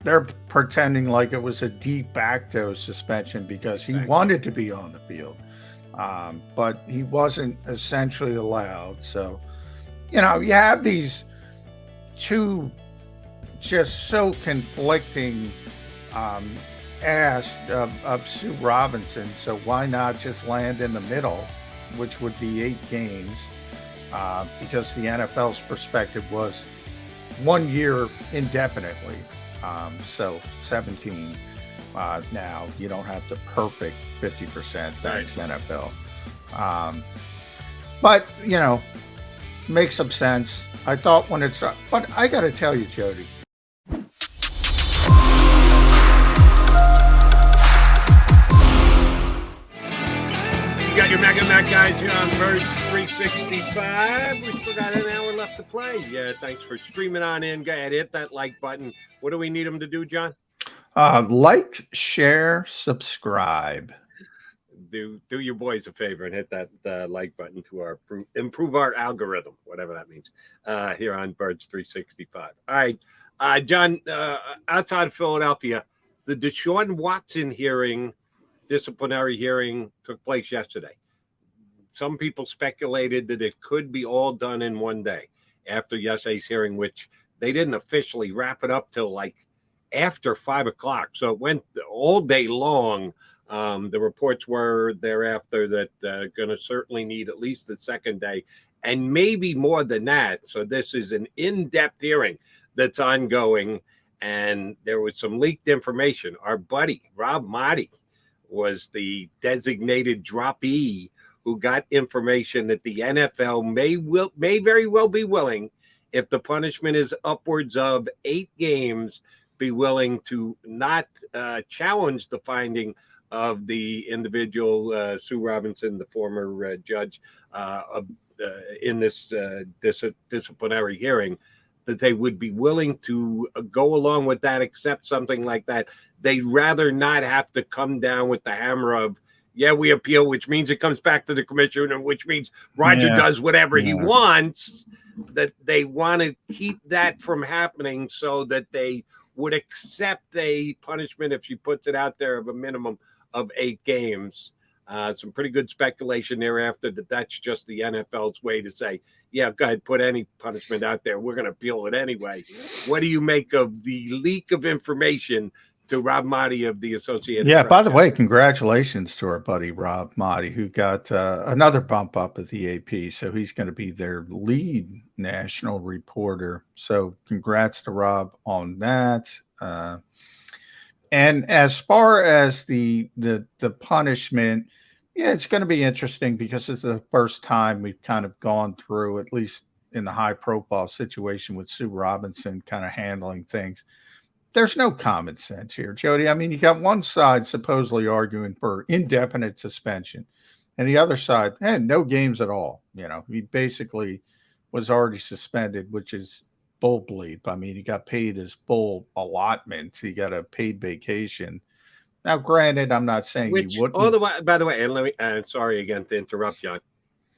they're pretending like it was a de facto suspension because he Right. wanted to be on the field, but he wasn't essentially allowed. So, you have these two just so conflicting um, asks of Sue Robinson. So why not just land in the middle, which would be 8 games, because the NFL's perspective was 1 year indefinitely. So 17 now. You don't have the perfect 50%. Right. Thanks, NFL. Um, but, makes some sense. I thought when it's, but I got to tell you, Jody, You got your Mega Mac guys here on Birds 365. We still got an hour left to play. Yeah, thanks for streaming on in. Go ahead, hit that like button. What do we need them to do, John? like, share, subscribe. Do your boys a favor and hit that like button to our improve our algorithm, whatever that means. Here on Birds 365. All right, John. Outside of Philadelphia, the Deshaun Watson disciplinary hearing, took place yesterday. Some people speculated that it could be all done in one day after yesterday's hearing, which they didn't officially wrap it up till like after 5 o'clock. So it went all day long. The reports were thereafter that going to certainly need at least the second day and maybe more than that. So this is an in-depth hearing that's ongoing. And there was some leaked information. Our buddy, Rob Motti, was the designated droppee who got information that the NFL may very well be willing, if the punishment is upwards of 8 games, be willing to not challenge the finding of the individual, Sue Robinson, the former judge, in this disciplinary hearing, that they would be willing to go along with that, accept something like that. They'd rather not have to come down with the hammer of, yeah, we appeal, which means it comes back to the commissioner, which means Roger Yeah, does whatever he yeah. wants. That they want to keep that from happening so that they would accept a punishment, if she puts it out there, of a minimum of 8 games. Some pretty good speculation thereafter that that's just the NFL's way to say, yeah, go ahead, put any punishment out there. We're going to appeal it anyway. What do you make of the leak of information to Rob Motti of the Associated Yeah, by Press the way, yesterday? congratulations to our buddy Rob Motti, who got another bump up at the AP. So he's going to be their lead national reporter. So congrats to Rob on that. And as far as the punishment, yeah, it's going to be interesting because it's the first time we've kind of gone through, at least in the high profile situation with Sue Robinson kind of handling things. There's no common sense here, Jody. I mean, you got one side supposedly arguing for indefinite suspension, and the other side, no games at all. He basically was already suspended, which is bull bleep. I mean, he got paid his full allotment. He got a paid vacation. Now, granted, I'm not saying he Which, all wouldn't. the way, by the way, and let me, sorry again to interrupt, John.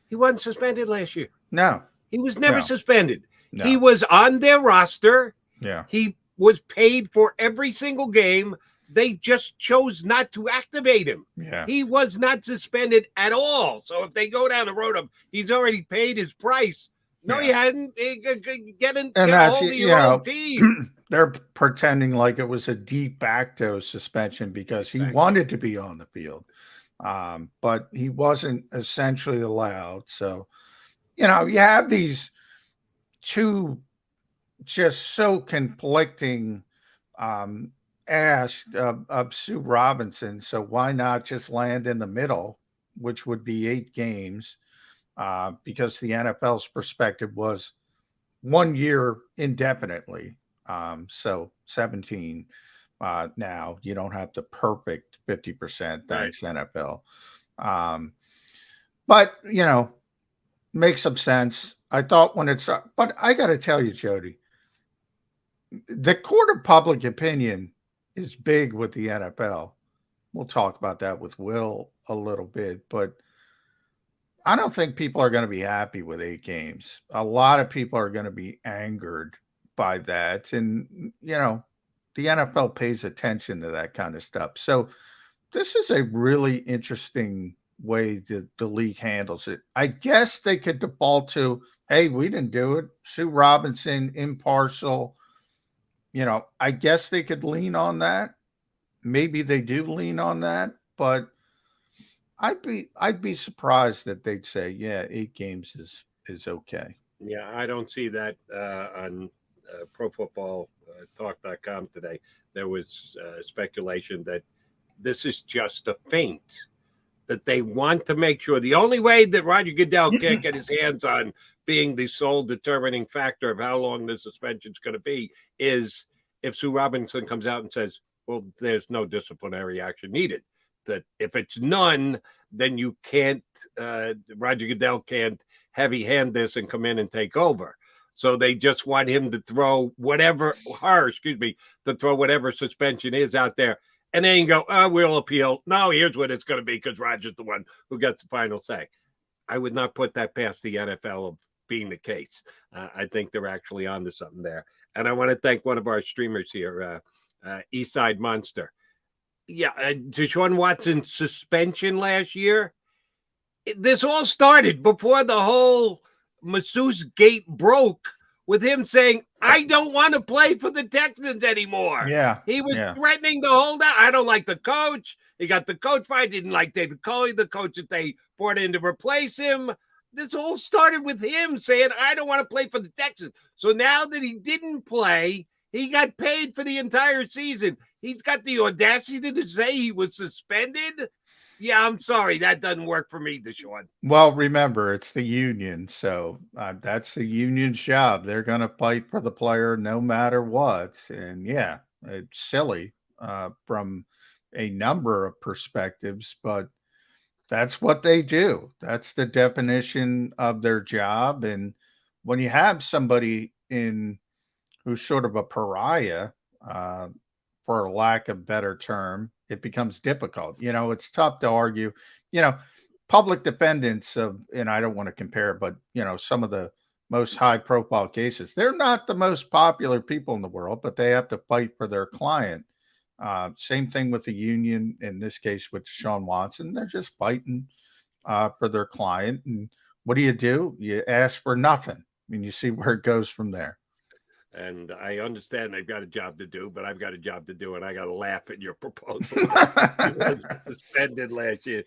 He wasn't suspended last year. No, He was never no, suspended. He no. was on their roster. Yeah, He was paid for every single game. They just chose not to activate him. yeah. He was not suspended at all. So if they go down the road of he's already paid his price, no, he Yeah. hadn't. Get And a that's, hold of your own team. they're pretending like it was a de facto suspension because he Right. wanted to be on the field, but he wasn't essentially allowed. So, you have these two just so conflicting um, asks of Sue Robinson. So, why not just land in the middle, which would be 8 games, because the NFL's perspective was 1 year indefinitely. So 17 now. You don't have the perfect 50%. Right. Thanks, NFL. Um, but, makes some sense. I thought when it's, but I got to tell you, Jody, the court of public opinion is big with the NFL. We'll talk about that with Will a little bit, but I don't think people are going to be happy with 8 games. A lot of people are going to be angered by that. And, the NFL pays attention to that kind of stuff. So this is a really interesting way that the league handles it. I guess they could default to, hey, we didn't do it. Sue Robinson, impartial. I guess they could lean on that. Maybe they do lean on that, but I'd be surprised that they'd say, yeah, 8 games is okay. Yeah, I don't see that on Pro Football Talk.com today. There was speculation that this is just a feint, that they want to make sure the only way that Roger Goodell can't get his hands on being the sole determining factor of how long the suspension is going to be is if Sue Robinson comes out and says, well, there's no disciplinary action needed. That if it's none, then you can't, Roger Goodell can't heavy hand this and come in and take over. So they just want him to throw whatever suspension is out there. And then you go, oh, we'll appeal. No, here's what it's going to be because Roger's the one who gets the final say. I would not put that past the NFL of being the case. I think they're actually onto something there. And I want to thank one of our streamers here, Eastside Monster. Yeah, Deshaun Watson's suspension last year. This all started before the whole masseuse gate broke with him saying, I don't want to play for the Texans anymore. Yeah. He was threatening to hold out. I don't like the coach. He got the coach fired. Didn't like David Culley, the coach that they brought in to replace him. This all started with him saying, I don't want to play for the Texans. So now that he didn't play, he got paid for the entire season. He's got the audacity to say he was suspended. Yeah, I'm sorry. That doesn't work for me, Deshaun. Well, remember, it's the union. So that's the union's job. They're going to fight for the player no matter what. And yeah, it's silly from a number of perspectives, but that's what they do. That's the definition of their job. And when you have somebody who's sort of a pariah, for lack of better term, it becomes difficult. It's tough to argue. Public defendants and I don't want to compare, but some of the most high profile cases, they're not the most popular people in the world, but they have to fight for their client. Same thing with the union in this case with Deshaun Watson. They're just fighting for their client. And what do? You ask for nothing. I mean, you see where it goes from there. And I understand they've got a job to do, but I've got a job to do, and I got to laugh at your proposal. He was suspended last year.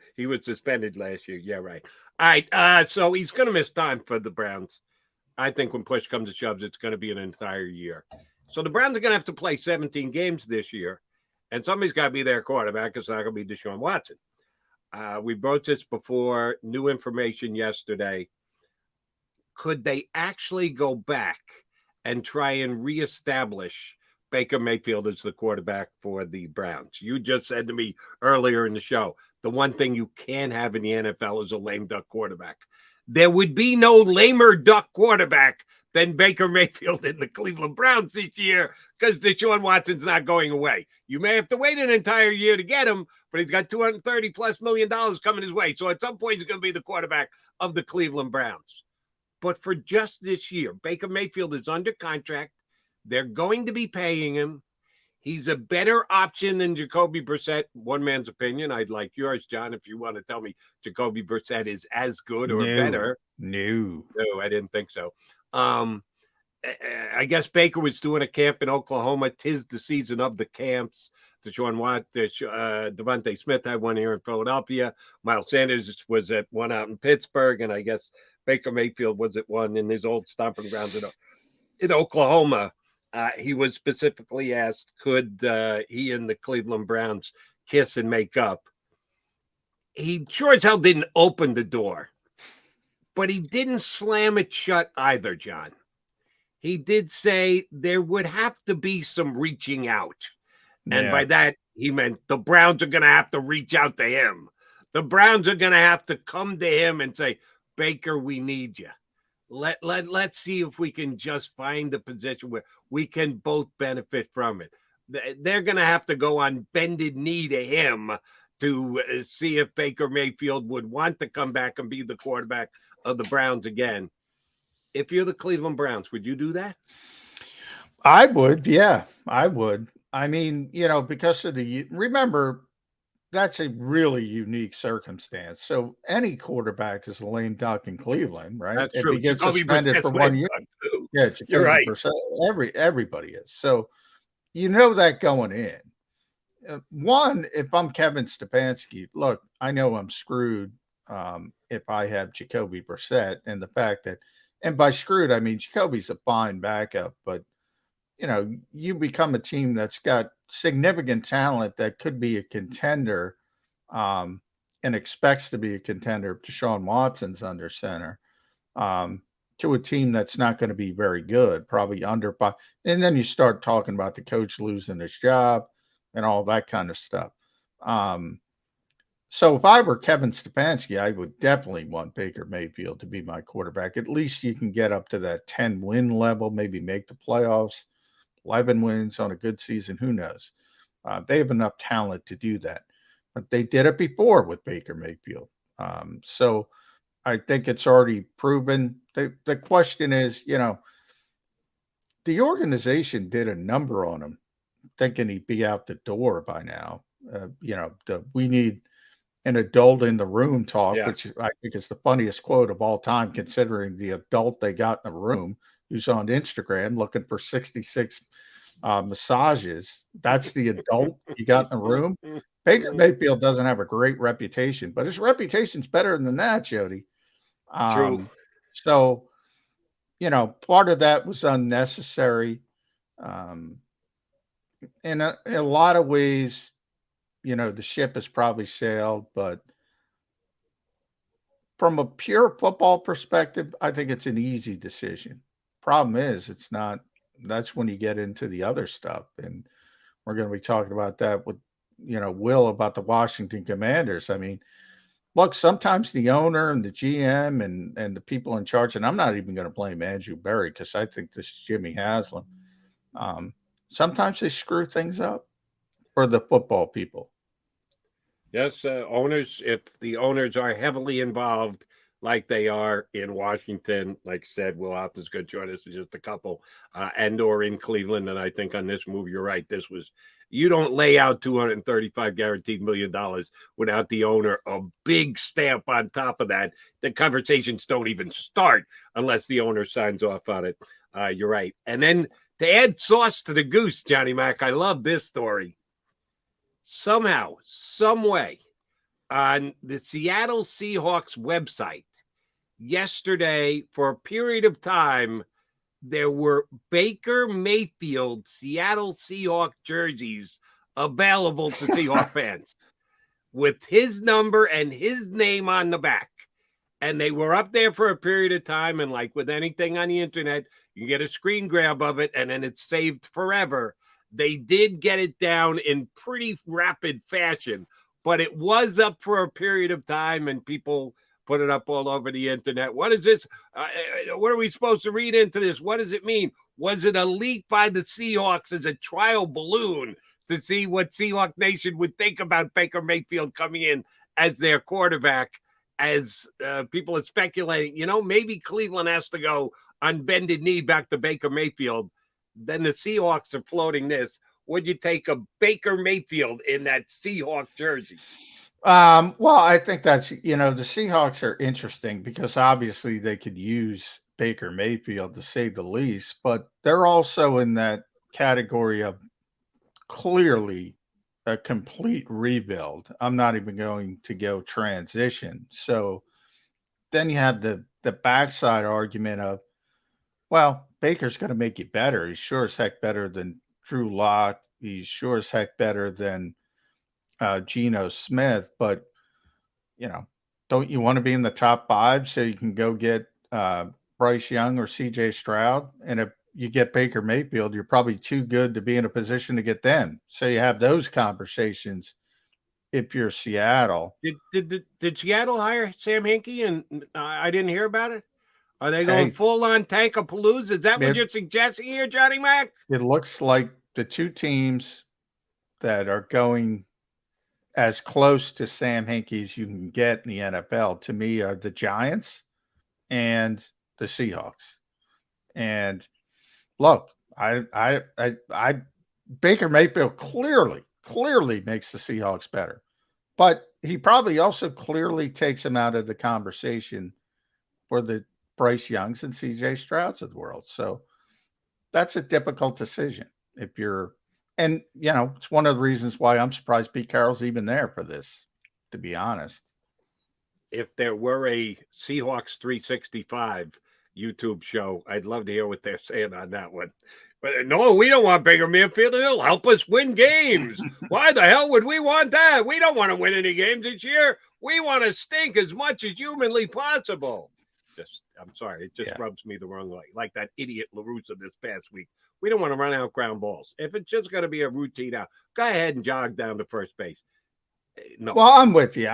Yeah, right. All right. So he's going to miss time for the Browns. I think when push comes to shove, it's going to be an entire year. So the Browns are going to have to play 17 games this year, and somebody's got to be their quarterback. It's not going to be Deshaun Watson. We wrote this before. New information yesterday. Could they actually go back and try and reestablish Baker Mayfield as the quarterback for the Browns? You just said to me earlier in the show, the one thing you can't have in the NFL is a lame duck quarterback. There would be no lamer duck quarterback than Baker Mayfield in the Cleveland Browns this year because Deshaun Watson's not going away. You may have to wait an entire year to get him, but he's got $230+ million coming his way. So at some point, he's going to be the quarterback of the Cleveland Browns. But for just this year, Baker Mayfield is under contract. They're going to be paying him. He's a better option than Jacoby Brissett. One man's opinion. I'd like yours, John, if you want to tell me Jacoby Brissett is as good or better. No, I didn't think so. I guess Baker was doing a camp in Oklahoma. 'Tis the season of the camps. Deshaun Watson, Devontae Smith had one here in Philadelphia. Miles Sanders was at one out in Pittsburgh, and I guess Baker Mayfield was at one in his old stomping grounds in Oklahoma. He was specifically asked, could he and the Cleveland Browns kiss and make up? He sure as hell didn't open the door, but he didn't slam it shut either, John. He did say there would have to be some reaching out. And by that, he meant the Browns are going to have to reach out to him. The Browns are going to have to come to him and say, Baker, we need you. Let's see if we can just find the position where we can both benefit from it. They're going to have to go on bended knee to him to see if Baker Mayfield would want to come back and be the quarterback of the Browns again. If you're the Cleveland Browns, would you do that? I would. Yeah, I would. I mean, because of remember, that's a really unique circumstance. So any quarterback is a lame duck in Cleveland, right? That's If he true. gets Jacoby suspended for Brissett's 1 lame year, duck too. yeah, You're Jacoby right. Brissett, everybody is. So that going in. One, if I'm Kevin Stefanski, look, I know I'm screwed if I have Jacoby Brissett, and the fact that, and by screwed I mean Jacoby's a fine backup, but you become a team that's got significant talent that could be a contender, um, and expects to be a contender if Deshaun Watson's under center, um, to a team that's not going to be very good, probably under five. And then you start talking about the coach losing his job and all that kind of stuff. Um, so if I were Kevin Stefanski, I would definitely want Baker Mayfield to be my quarterback. At least you can get up to that 10-win level, maybe make the playoffs, 11 wins on a good season. Who knows? They have enough talent to do that. But they did it before with Baker Mayfield. So I think it's already proven. The question is, the organization did a number on him, thinking he'd be out the door by now. We need an adult in the room talk, Yeah, which I think is the funniest quote of all time, considering the adult they got in the room who's on Instagram looking for 66 massages. That's the adult you got in the room. Baker Mayfield doesn't have a great reputation, but his reputation's better than that, Jody. true. Um, so, part of that was unnecessary. Um, in a lot of ways, the ship has probably sailed, but from a pure football perspective, I think it's an easy decision. Problem is, it's not. That's when you get into the other stuff, and we're going to be talking about that with, Will, about the Washington Commanders. I mean, look, sometimes the owner and the GM and the people in charge, and I'm not even going to blame Andrew Berry because I think this is Jimmy Haslam. Um, Sometimes they screw things up for the football people. Yes, owners, if the owners are heavily involved, like they are in Washington, like I said, Will Hopp is going to join us in just a couple, and or in Cleveland. And I think on this move, you're right. This was, you don't lay out 235 guaranteed $1 million without the owner a big stamp on top of that. The conversations don't even start unless the owner signs off on it. You're right. And then to add sauce to the goose, Johnny Mac, I love this story. Somehow, some way, on the Seattle Seahawks website yesterday, for a period of time, there were Baker Mayfield Seattle Seahawk jerseys available to Seahawk fans with his number and his name on the back. And they were up there for a period of time. And like with anything on the internet, you get a screen grab of it and then it's saved forever. They did get it down in pretty rapid fashion, but it was up for a period of time and people put it up all over the internet. What is this? What are we supposed to read into this? What does it mean? Was it a leak by the Seahawks as a trial balloon to see what Seahawk Nation would think about Baker Mayfield coming in as their quarterback? As people are speculating, maybe Cleveland has to go on bended knee back to Baker Mayfield. Then the Seahawks are floating this. Would you take a Baker Mayfield in that Seahawk jersey? Well, I think that's, the Seahawks are interesting because obviously they could use Baker Mayfield to say the least, but they're also in that category of clearly a complete rebuild. I'm not even going to go transition. So then you have the backside argument of, well, Baker's going to make you better. He's sure as heck better than Drew Lock. He's sure as heck better than Geno Smith. But don't you want to be in the top five so you can go get Bryce Young or C.J. Stroud? And if you get Baker Mayfield, you're probably too good to be in a position to get them. So you have those conversations if you're Seattle. Did Seattle hire Sam Hinkie and I didn't hear about it? Are they going Hey, full on Tankapalooza? Is that what it, you're suggesting here, Johnny Mac? it looks like the two teams that are going as close to Sam Hinkie as you can get in the NFL to me are the Giants and the Seahawks. And look, I Baker Mayfield clearly makes the Seahawks better, but he probably also clearly takes him out of the conversation for the Bryce Youngs and CJ Strouds of the world. So that's a difficult decision if you're, and it's one of the reasons why I'm surprised Pete Carroll's even there for this, to be honest. If there were a Seahawks 365 YouTube show, I'd love to hear what they're saying on that one. But no, we don't want Baker Mayfield. He'll help us win games. Why the hell would we want that? We don't want to win any games this year. We want to stink as much as humanly possible. I'm sorry, it just rubs me the wrong way. Like that idiot LaRussa this past week. We don't want to run out ground balls. If it's just going to be a routine out, go ahead and jog down to first base. No. Well, I'm with you.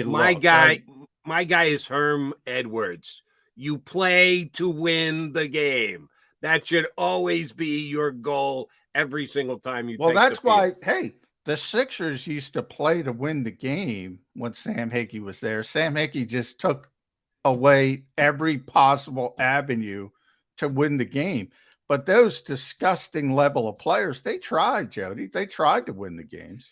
My guy is Herm Edwards. You play to win the game. That should always be your goal every single time you. Well, that's why. Hey, the Sixers used to play to win the game when Sam Hickey was there. Sam Hickey just took away every possible avenue to win the game. But those disgusting level of players, they tried, Jody. They tried to win the games.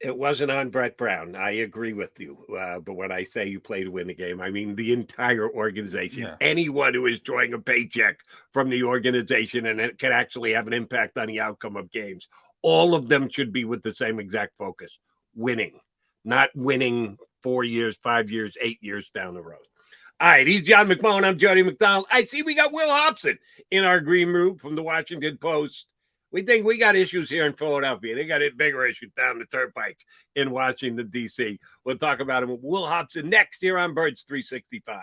It wasn't on Brett Brown. I agree with you. But when I say you play to win the game, I mean the entire organization. Yeah. Anyone who is drawing a paycheck from the organization and it can actually have an impact on the outcome of games, all of them should be with the same exact focus: winning, not winning 4 years, 5 years, 8 years down the road. All right, he's John McMullen. I'm Jody McDonald. I see we got Will Hobson in our green room from the Washington Post. We think we got issues here in Philadelphia. They got bigger issues down the turnpike in Washington, D.C. We'll talk about him with Will Hobson next here on Birds 365.